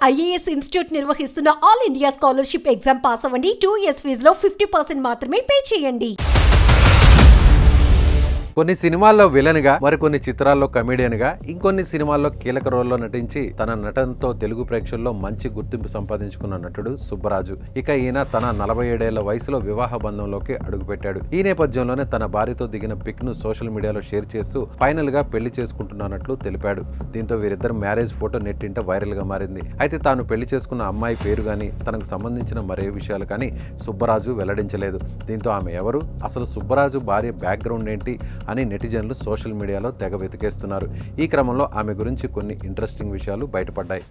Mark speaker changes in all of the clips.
Speaker 1: IAS institute నిర్వహిస్తున్న all India scholarship exam pass అవ్వండి. 2 years ఫీజులో 50% మాత్రమే పే చేయండి.
Speaker 2: కొన్ని సినిమాల్లో విలన్ గా, మరికొన్ని చిత్రాల్లో కమెడియన్ గా, ఇంకొన్ని సినిమాల్లో కీలక రోల్లో నటించి తన నటనతో తెలుగు ప్రేక్షకుల్లో మంచి గుర్తింపు సంపాదించుకున్న నటుడు సుబ్బరాజు. ఇక ఈయన తన 47 ఏళ్ల వయసులో వివాహ బంధంలోకి అడుగుపెట్టాడు. ఈ నేపథ్యంలోనే తన భార్యతో దిగిన పిక్ ను సోషల్ మీడియాలో షేర్ చేస్తూ ఫైనల్ గా పెళ్లి చేసుకుంటున్నట్లు తెలిపాడు. దీంతో వీరిద్దరు మ్యారేజ్ ఫోటో నెట్టింట వైరల్ గా మారింది. అయితే తాను పెళ్లి చేసుకున్న అమ్మాయి పేరు గానీ, తనకు సంబంధించిన మరే విషయాలు కానీ సుబ్బరాజు వెల్లడించలేదు. దీంతో ఆమె ఎవరు, అసలు సుబ్బరాజు భార్య బ్యాక్గ్రౌండ్ ఏంటి అని నెటిజన్లు సోషల్ మీడియాలో తెగ వెతికేస్తున్నారు. ఈ క్రమంలో ఆమె గురించి కొన్ని ఇంట్రెస్టింగ్ విషయాలు బయటపడ్డాయి.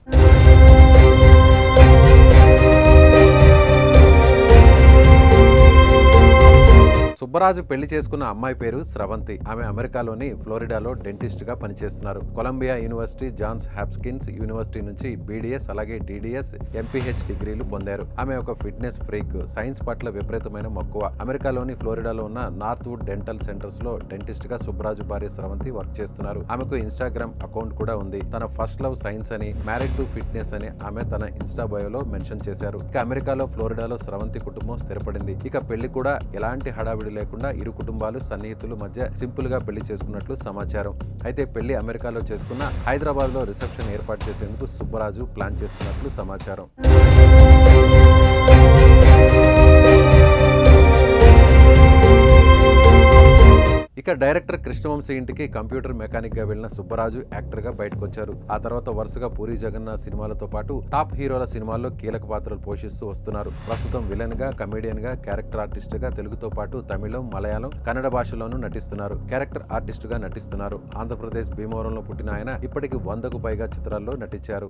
Speaker 2: సుబ్బరాజు పెళ్లి చేసుకున్న అమ్మాయి పేరు స్రవంతి. ఆమె అమెరికాలోని ఫ్లోరిడాలో డెంటిస్ట్ గా పనిచేస్తున్నారు. Columbia University, Johns Hopkins University నుంచి BDS అలాగే DDS MPH డిగ్రీలు పొందారు. ఆమె ఒక ఫిట్నెస్ ఫ్రీక్, సైన్స్ పట్ల విపరీతమైన మక్కువ. అమెరికాలోని ఫ్లోరిడాలో ఉన్న నార్త్ వుడ్ డెంటల్ సెంటర్స్ లో డెంటిస్ట్ గా సుబ్బరాజు భార్య స్రవంతి వర్క్ చేస్తున్నారు. ఆమెకు ఇన్స్టాగ్రామ్ అకౌంట్ కూడా ఉంది. తన ఫస్ట్ లవ్ సైన్స్ అని, మ్యారీడ్ టు ఫిట్నెస్ అని ఆమె తన ఇన్స్టా బయోలో మెన్షన్ చేశారు. ఇక అమెరికాలో ఫ్లోరిడాలో స్రవంతి కుటుంబం స్థిరపడింది. ఇక పెళ్లి కూడా ఎలాంటి హడావిడి లేకుండా ఇరు కుటుంబాలు సన్నిహితుల మధ్య సింపుల్ గా పెళ్లి చేసుకున్నట్లు సమాచారం. అయితే పెళ్లి అమెరికాలో చేసుకున్న హైదరాబాద్ లో రిసెప్షన్ ఏర్పాటు చేసేందుకు సుబ్బరాజు ప్లాన్ చేస్తున్నట్లు సమాచారం. ఇక డైరెక్టర్ కృష్ణవంశీ ఇంటికి కంప్యూటర్ మెకానిక్ గా వెళ్లిన సుబ్బరాజు యాక్టర్ గా బయటకు వచ్చారు. ఆ తర్వాత వరుసగా పూరి జగన్నాథ్ సినిమాలతో పాటు టాప్ హీరోల సినిమాల్లో కీలక పాత్రలు పోషిస్తూ వస్తున్నారు. ప్రస్తుతం విలన్ గా, కమెడియన్ గా, క్యారెక్టర్ ఆర్టిస్ట్ గా తెలుగుతో పాటు తమిళం, మలయాళం, కన్నడ భాషలోనూ నటిస్తున్నారు. క్యారెక్టర్ ఆర్టిస్ట్ గా నటిస్తున్నారు. ఆంధ్రప్రదేశ్ భీమవరంలో పుట్టిన ఆయన ఇప్పటికి 100కు పైగా చిత్రాల్లో నటించారు.